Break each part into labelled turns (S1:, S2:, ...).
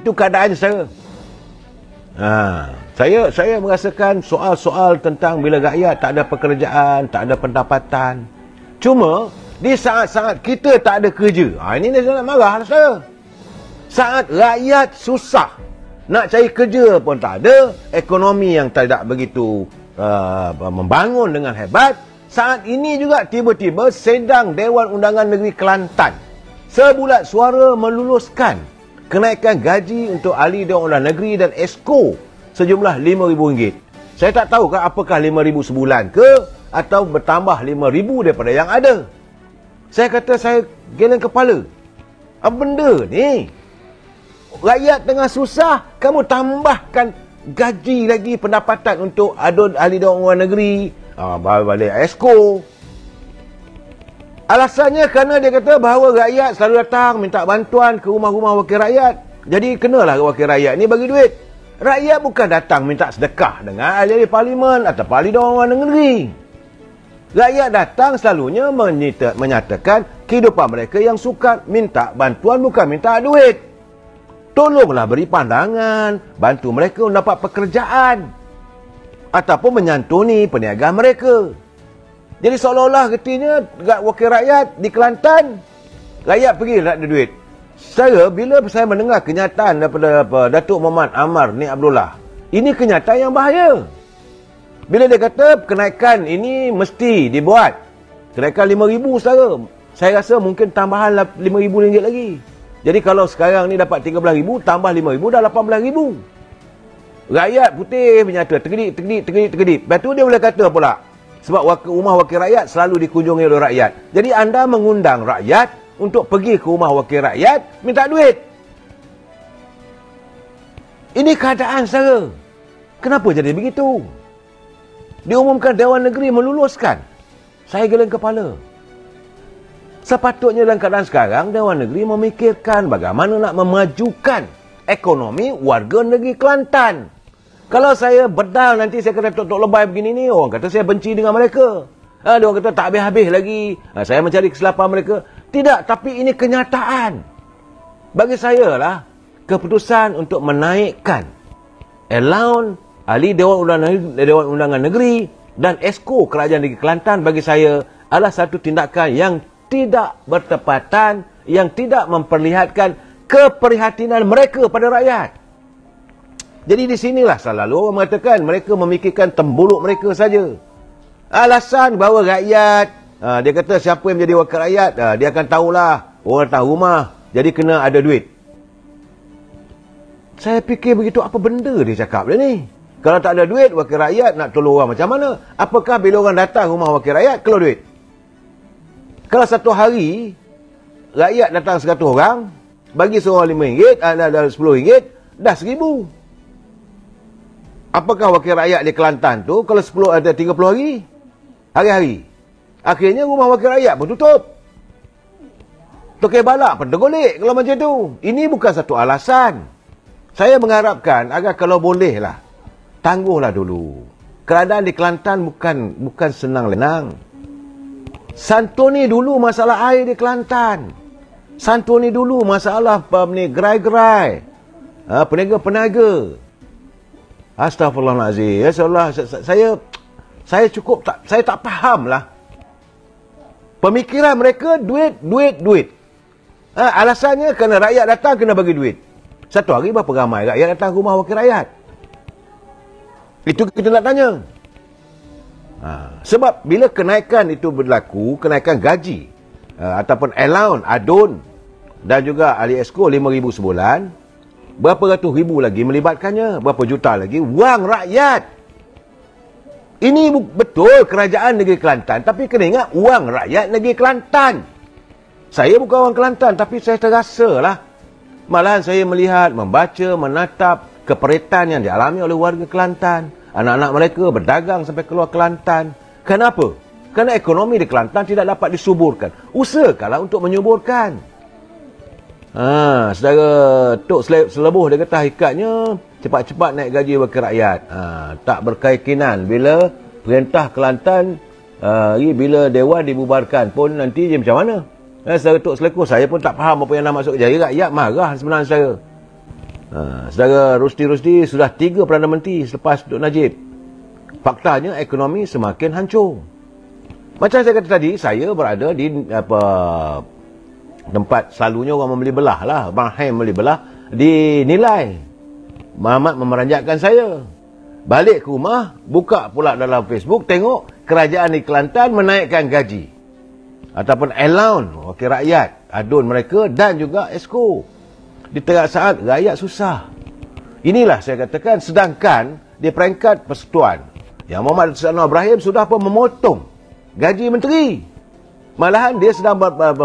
S1: Itu keadaan saya. Saya merasakan soal-soal tentang bila rakyat tak ada pekerjaan, tak ada pendapatan. Cuma di saat-saat kita tak ada kerja, ini saya nak marah lah saya. Saat rakyat susah, nak cari kerja pun tak ada, ekonomi yang tidak begitu membangun dengan hebat. Saat ini juga tiba-tiba sedang Dewan Undangan Negeri Kelantan sebulat suara meluluskan kenaikan gaji untuk ahli Dewan Undangan Negeri dan Esko sejumlah RM5,000. Saya tak tahu apakah RM5,000 sebulan ke atau bertambah RM5,000 daripada yang ada. Saya kata saya geleng kepala. Apa benda ni? Rakyat tengah susah, kamu tambahkan gaji lagi pendapatan untuk ahli Dewan Undangan Negeri, balik Esko. Alasannya kerana dia kata bahawa rakyat selalu datang minta bantuan ke rumah-rumah wakil rakyat. Jadi kenalah wakil rakyat ni bagi duit. Rakyat bukan datang minta sedekah dengan ahli-ahli parlimen atau ahli Dewan Undangan Negeri. Rakyat datang selalunya menyatakan kehidupan mereka yang sukar, minta bantuan bukan minta duit. Tolonglah beri pandangan, bantu mereka mendapat pekerjaan ataupun menyantuni perniagaan mereka. Jadi seolah-olah getihnya wakil rakyat di Kelantan, rakyat pergi nak ada duit. Bila saya mendengar kenyataan daripada Datuk Muhammad Amar Nik Abdullah, ini kenyataan yang bahaya. Bila dia kata kenaikan ini mesti dibuat, kenaikan RM5,000 saudara, saya rasa mungkin tambahan RM5,000 lagi. Jadi kalau sekarang ni dapat RM13,000, tambah RM5,000 dah RM18,000. Rakyat putih menyata terkedip. Lepas tu dia boleh kata pula, sebab rumah wakil rakyat selalu dikunjungi oleh rakyat. Jadi anda mengundang rakyat untuk pergi ke rumah wakil rakyat minta duit. Ini keadaan saudara. Kenapa jadi begitu? Diumumkan Dewan Negeri meluluskan. Saya geleng kepala. Sepatutnya dalam keadaan sekarang, Dewan Negeri memikirkan bagaimana nak memajukan ekonomi warga negeri Kelantan. Kalau saya bedal nanti saya kata tok lebay begini ni, orang kata saya benci dengan mereka. Dia orang kata tak habis-habis lagi. Saya mencari kesilapan mereka. Tidak, tapi ini kenyataan. Bagi saya lah, keputusan untuk menaikkan allowance ahli Dewan Undangan Negeri dan Esko Kerajaan Negeri Kelantan bagi saya adalah satu tindakan yang tidak bertepatan, yang tidak memperlihatkan keprihatinan mereka pada rakyat. Jadi di sinilah selalu orang mengatakan mereka memikirkan tembuluk mereka saja. Alasan bahawa rakyat, dia kata siapa yang menjadi wakil rakyat, dia akan tahulah, orang datang rumah, jadi kena ada duit. Saya fikir begitu, apa benda dia cakap dia ni? Kalau tak ada duit, wakil rakyat nak tolong orang macam mana? Apakah bila orang datang rumah wakil rakyat, keluar duit? Kalau satu hari, rakyat datang 100 orang, bagi seorang RM5, ada RM10, dah RM1,000. Apakah wakil rakyat di Kelantan tu, kalau 10 ada 30 hari, hari-hari. Akhirnya rumah wakil rakyat pun tutup. Tokek balak pun tergolek kalau macam tu. Ini bukan satu alasan. Saya mengharapkan agar kalau bolehlah, tangguhlah dulu. Keadaan di Kelantan bukan senang-lenang. Santuni dulu masalah air di Kelantan. Santuni dulu masalah gerai-gerai. Peniaga-peniaga. Astaghfirullahaladzim. Ya Allah, saya cukup saya tak faham lah. Pemikiran mereka duit. Alasannya kerana rakyat datang kena bagi duit. Satu hari berapa ramai rakyat datang ke rumah wakil rakyat? Itu kita nak tanya. Sebab bila kenaikan itu berlaku, kenaikan gaji ataupun allowance, adun dan juga ahli Esko RM5,000 sebulan, berapa ratus ribu lagi melibatkannya, berapa juta lagi wang rakyat. Ini betul kerajaan negeri Kelantan, tapi kena ingat wang rakyat negeri Kelantan. Saya bukan orang Kelantan, tapi saya terasa lah. Malahan saya melihat, membaca, menatap keperitan yang dialami oleh warga Kelantan. Anak-anak mereka berdagang sampai keluar Kelantan. Kenapa? Kerana ekonomi di Kelantan tidak dapat disuburkan. Usahakanlah untuk menyuburkan. Saudara Tok Selebuh dia kata hakikatnya cepat-cepat naik gaji wakil rakyat. Tak berkeyakinan bila perintah Kelantan bila Dewan dibubarkan pun nanti dia macam mana. Saudara Tok Selebuh, saya pun tak faham apa yang nak maksud. Jadi rakyat marah sebenarnya saya. Saudara Rusdi sudah 3 Perdana Menteri selepas Dr. Najib. Faktanya ekonomi semakin hancur. Macam saya kata tadi, saya berada di tempat selalunya orang membeli belah lah. Abang Haim membeli belah. Dinilai Mahathir memeranjatkan saya. Balik ke rumah, buka pula dalam Facebook, tengok kerajaan di Kelantan menaikkan gaji ataupun allowance wakil rakyat, adun mereka dan juga esko. Di tengah saat rakyat susah. Inilah saya katakan, sedangkan di peringkat persekutuan yang Muhammad Datuk Seri Anwar Ibrahim sudah pun memotong gaji menteri. Malahan dia sedang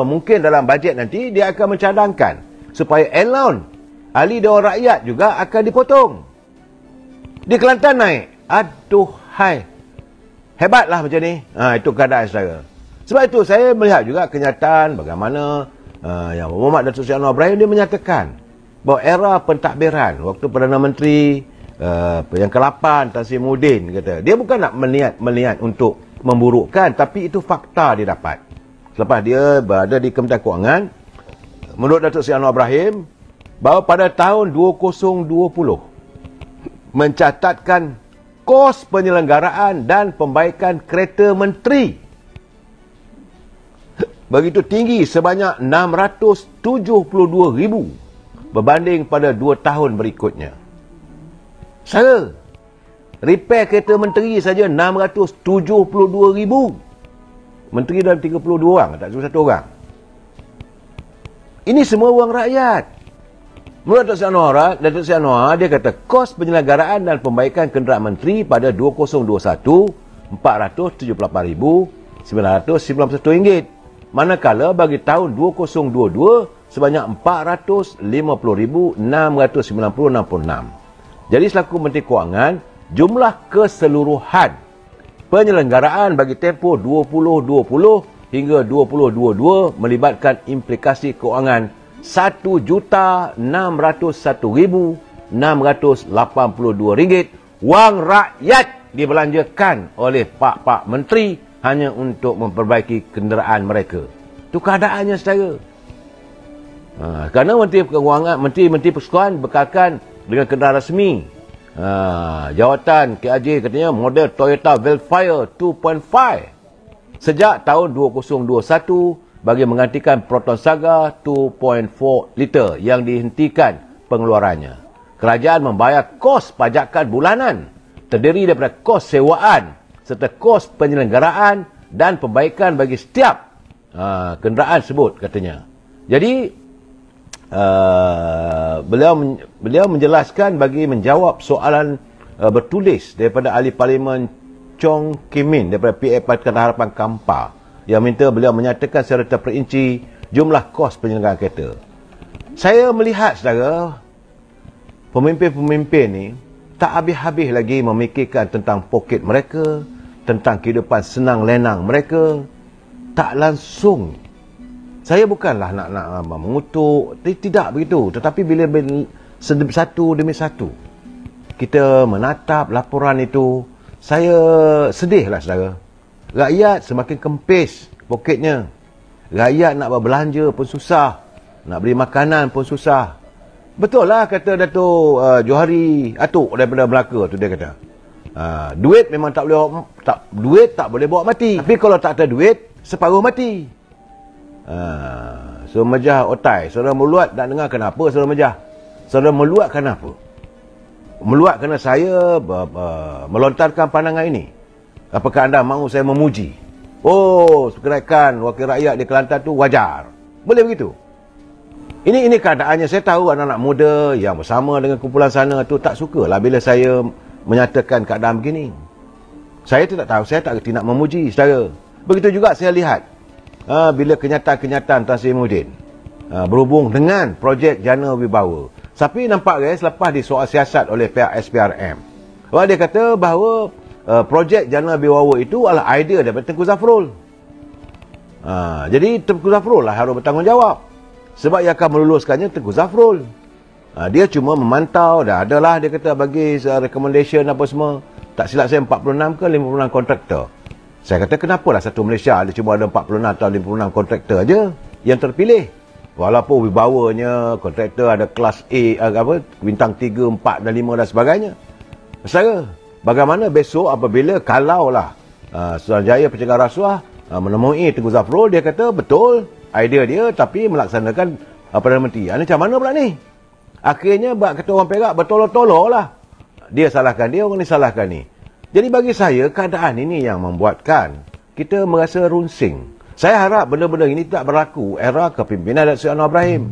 S1: mungkin dalam bajet nanti dia akan mencadangkan supaya allowance ahli Dewan Rakyat juga akan dipotong. Di Kelantan naik. Aduhai. Hebatlah macam ni. Itu keadaan saudara. Sebab itu saya melihat juga kenyataan bagaimana yang Muhammad Datuk Seri Anwar Ibrahim dia menyatakan bahawa era pentadbiran waktu Perdana Menteri yang ke-8 Tan Sri Muhyiddin kata, dia bukan nak melihat untuk memburukkan, tapi itu fakta dia dapat. Selepas dia berada di Kementerian Kewangan, menurut Datuk Seri Anwar Ibrahim, bahawa pada tahun 2020 mencatatkan kos penyelenggaraan dan pembaikan kereta menteri begitu tinggi sebanyak 672,000 berbanding pada 2 tahun berikutnya. Saya repair kereta menteri saja 672,000. Menteri dalam 32 orang, tak cuma 1 orang. Ini semua wang rakyat. Menurut Datuk Seri Anwar, dia kata kos penyelenggaraan dan pembaikan kenderaan menteri pada 2021 RM478,991 ringgit. Manakala bagi tahun 2022 sebanyak RM450,690,66. Jadi selaku Menteri Kewangan, jumlah keseluruhan penyelenggaraan bagi tempoh 2020 hingga 2022 melibatkan implikasi kewangan RM1,601,682 wang rakyat dibelanjakan oleh pak-pak menteri hanya untuk memperbaiki kenderaan mereka. Itu keadaannya saudara. Kerana Menteri Kewangan, Menteri Persekutuan bekalkan dengan kenderaan rasmi. Jawatan KAJ katanya model Toyota Velfire 2.5 sejak tahun 2021 bagi menggantikan Proton Saga 2.4 liter yang dihentikan pengeluarannya. Kerajaan membayar kos pajakan bulanan terdiri daripada kos sewaan serta kos penyelenggaraan dan perbaikan bagi setiap kenderaan sebut katanya. Jadi beliau menjelaskan bagi menjawab soalan bertulis daripada ahli parlimen Chong Kim Min daripada PA Pakatan Harapan Kampa yang minta beliau menyatakan secara terperinci jumlah kos penyelenggaraan kereta. Saya melihat saudara, pemimpin-pemimpin ni tak habis-habis lagi memikirkan tentang poket mereka, tentang kehidupan senang lenang mereka. Tak langsung. Saya bukanlah nak mengutuk, tidak begitu. Tetapi bila satu demi satu kita menatap laporan itu, saya sedihlah saudara. Rakyat semakin kempis poketnya. Rakyat nak berbelanja pun susah. Nak beli makanan pun susah. Betul lah kata Datuk Johari Atuk daripada Melaka tu, dia kata. Duit memang duit tak boleh bawa mati. Tapi kalau tak ada duit, separuh mati. So Mejah Otai, saudara Meluat nak dengar kenapa saudara Mejah? Saudara Meluat kenapa? Meluat kerana saya melontarkan pandangan ini. Apakah anda mahu saya memuji? Oh, kenaikan wakil rakyat di Kelantan tu wajar. Boleh begitu? Ini keadaannya. Saya tahu anak-anak muda yang bersama dengan kumpulan sana tu tak sukalah bila saya menyatakan keadaan begini. Saya tidak tahu, saya tak reti nak memuji saudara. Begitu juga saya lihat bila kenyataan Tan Sri Muhyiddin berhubung dengan projek Jana Wibawa. Tapi nampak guys, selepas disoal siasat oleh pihak SPRM, dia kata bahawa projek Jana Wibawa itu adalah idea daripada Tengku Zafrul. Jadi Tengku Zafrul lah harus bertanggungjawab. Sebab yang akan meluluskannya Tengku Zafrul. Dia cuma memantau, dah adalah dia kata bagi recommendation apa semua. Tak silap saya 46 ke 56 kontraktor. Saya kata kenapalah satu Malaysia ada cuma ada 46 atau 56 kontraktor aja yang terpilih. Walaupun wibawanya, kontraktor ada kelas A, bintang 3, 4 dan 5 dan sebagainya. Saudara, bagaimana besok apabila kalaulah Suruhanjaya Pencegah Rasuah menemui Tengku Zafrul, dia kata betul idea dia tapi melaksanakan Perdana Menteri. Ini macam mana pula ni? Akhirnya kata orang Perak bertolak-tolak lah. Dia salahkan dia, orang ni salahkan ni. Jadi bagi saya keadaan ini yang membuatkan kita merasa runsing. Saya harap benda-benda ini tak berlaku era kepimpinan Datuk Seri Anwar Ibrahim.